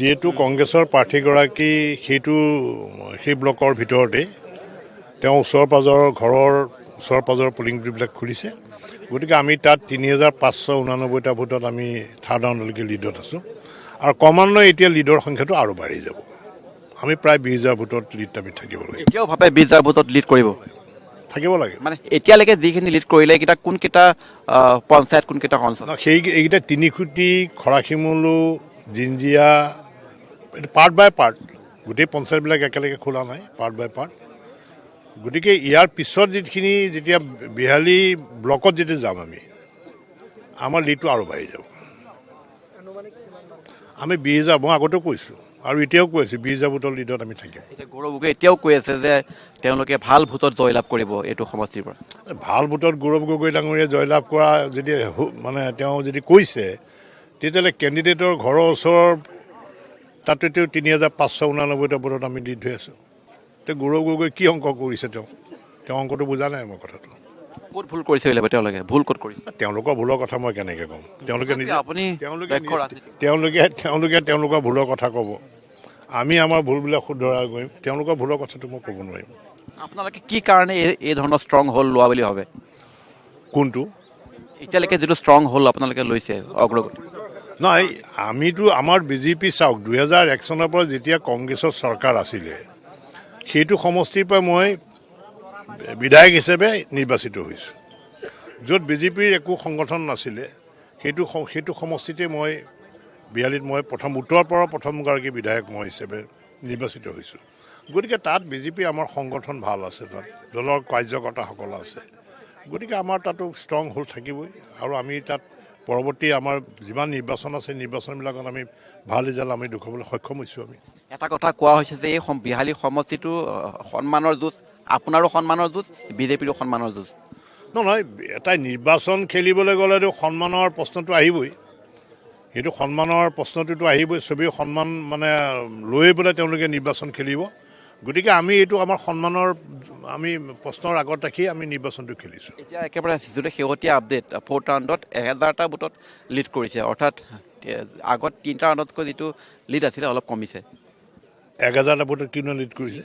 যিহেতু কংগ্ৰেছৰ প্ৰাৰ্থীগৰাকী সেই ব্লকৰ ভিতৰতে তেওঁ ওচৰ পাজৰৰ ঘৰৰ ওচৰ পাজৰৰ পুলিং বুথবিলাক খুলিছে। গতিকে আমি তাত ৩,৫৮৯টা ভোটত আমি থাৰ্ড ৰাউণ্ডলৈকে লিডত আছোঁ আৰু ক্ৰমান্বয়ে এতিয়া লিডৰ সংখ্যাটো আৰু বাঢ়ি যাব। আমি প্ৰায় 20,000 ভোটত লিড আমি থাকিব লাগে। এতিয়াও ভাবে 20,000 ভোটত লিড কৰিব থাকিব লাগে। মানে এতিয়ালৈকে যিখিনি লিড কৰিলে এইকেইটা কোনকেইটা পঞ্চায়ত কোনকেইটা অঞ্চল? এইকেইটা তিনিখুটি, খৰাশিমলু, জিঞ্জিয়া, পাৰ্ট বাই পাৰ্ট গোটেই পঞ্চায়তবিলাক একেলগে খোলা নাই, পাৰ্ট বাই পাৰ্ট। গতিকে ইয়াৰ পিছত যেতিয়া বিহালী ব্লকত যেতিয়া যাম আমি, আমাৰ লিডটো আৰু বাঢ়ি যাব। আমি 20,000, মই আগতেও কৈছোঁ আৰু এতিয়াও কৈ আছোঁ, 20,000 ভোটৰ লিডত আমি থাকিম। গৌৰৱ গগৈ এতিয়াও কৈ আছে যে তেওঁলোকে ভাল ভোটত জয়লাভ কৰিব এইটো সমষ্টিৰ পৰা। ভাল ভোটত গৌৰৱ গগৈ ডাঙৰীয়ে জয়লাভ কৰা যদি তেওঁ যদি কৈছে, তেতিয়াহ'লে কেণ্ডিডেটৰ ঘৰৰ ওচৰৰ তাতে 3,589টা ভোটত আমি লিড হৈ আছোঁ। তে গৌৰৱ গগৈ কি অংক কৰিছে? তেওঁ অংকটো বুজা নাই মই কথাটো। ক'ত ভুল কৰিছে তেওঁলোকে? ভুল ক'ত কৰিছে? তেওঁলোকৰ ভুলৰ কথা মই কেনেকৈ ক'ম? তেওঁলোকৰ ভুলৰ কথা ক'ব, আমি আমাৰ ভুলবিলাক শুধৰাই কৰিম। তেওঁলোকৰ ভুলৰ কথাটো মই ক'ব নোৱাৰিম। আপোনালোকে কি কাৰণে এই ধৰণৰ ষ্ট্ৰং হোল্ড লোৱা বুলি ভাবে? কোনটো? এতিয়ালৈকে যিটো ষ্ট্ৰং হোল্ড আপোনালোকে লৈছে অগ্ৰগতি? নাই, আমিতো আমাৰ বিজেপি চাওক, 2001 চনৰ পৰা যেতিয়া কংগ্ৰেছৰ চৰকাৰ আছিলে, সেইটো সমষ্টিৰ পৰা মই বিধায়ক হিচাপে নিৰ্বাচিত হৈছোঁ। য'ত বিজেপিৰ একো সংগঠন নাছিলে, সেইটো সমষ্টিতে মই বিহালীত মই উত্তৰৰ পৰা প্ৰথমগৰাকী বিধায়ক মই হিচাপে নিৰ্বাচিত হৈছোঁ। গতিকে তাত বিজেপিৰ আমাৰ সংগঠন ভাল আছে, তাত দলৰ কাৰ্যকৰ্তাসকল আছে। গতিকে আমাৰ তাতো ষ্ট্ৰং হোল্ড থাকিবই আৰু আমি তাত পৰৱৰ্তী আমাৰ যিমান নিৰ্বাচন আছে, নিৰ্বাচনবিলাকত আমি ভাল ৰিজাল্ট আমি দেখুৱাবলৈ সক্ষম হৈছোঁ। আমি এটা কথা কোৱা হৈছে যে এই বিহালী সমষ্টিটো সন্মানৰ যুঁজ, আপোনাৰো সন্মানৰ যুঁজ, বিজেপিৰো সন্মানৰ যুঁজ। নহয়, এটা নিৰ্বাচন খেলিবলৈ গ'লেতো সন্মানৰ প্ৰশ্নটো আহিবই। সেইটো সন্মানৰ প্ৰশ্নটোতো আহিবই। চবেই সন্মান লৈ পেলাই তেওঁলোকে নিৰ্বাচন খেলিব। গতিকে আমি এইটো আমাৰ সন্মানৰ আমি প্ৰশ্নৰ আগত ৰাখি আমি নিৰ্বাচনটো খেলিছোঁ। এতিয়া একেবাৰে যিটো শেহতীয়া আপডেট, 4th ৰাউণ্ডত 1000টা ভোটত লিড কৰিছে, অৰ্থাৎ আগত 3টা ৰাউণ্ডতকৈ যিটো লিড আছিলে অলপ কমিছে। 1000টা ভোটত কিমান লিড কৰিছে?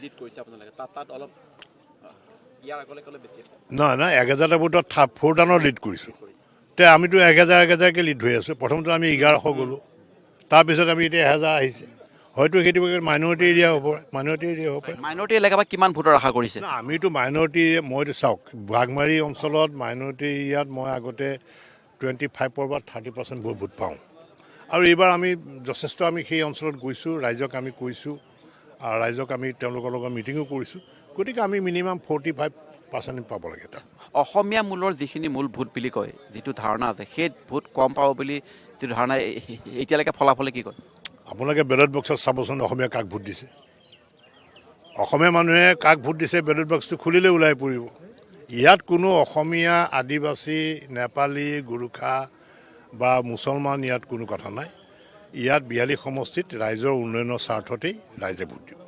নহয়, 1000টা ভোটত 4th ৰাউণ্ডত লিড কৰিছোঁ। তে আমিতো 1000কে লিড হৈ আছোঁ। প্ৰথমতে আমি 1100 গ'লোঁ, তাৰপিছত আমি এতিয়া 1000 আহিছে। হয়তো সেইটো মাইনৰিটি এৰিয়া হ'ব পাৰে। মাইনৰিটি এলেকা বা কিমান ভোটৰ আশা কৰিছে? আমিতো মাইনৰিটি, মইতো চাওক, বাঘমাৰী অঞ্চলত মাইনৰিটি এৰিয়াত মই আগতে 25% বা 30% ভোট পাওঁ আৰু এইবাৰ আমি যথেষ্ট সেই অঞ্চলত গৈছোঁ, ৰাইজক আমি কৈছোঁ আৰু ৰাইজক আমি তেওঁলোকৰ লগত মিটিঙো কৰিছোঁ। গতিকে আমি মিনিমাম 45% পাব লাগে। তাত অসমীয়া মূলৰ যিখিনি মূল ভোট বুলি কয়, যিটো ধাৰণা আছে, সেই ভোট কম পাব বুলি যিটো ধাৰণা, এতিয়ালৈকে ফলাফলে কি কয়? আপোনালোকে বেলট বক্সত চাবচোন অসমীয়া কাক ভোট দিছে। অসমীয়া মানুহে কাক ভোট দিছে বেলট বক্সটো খুলিলে ওলাই পৰিব। ইয়াত কোনো অসমীয়া, আদিবাসী, নেপালী, গোৰ্খা বা মুছলমান ইয়াত কোনো কথা নাই। ইয়াত বিহালী সমষ্টিত ৰাইজৰ উন্নয়নৰ স্বাৰ্থতেই ৰাইজে ভোট দিব।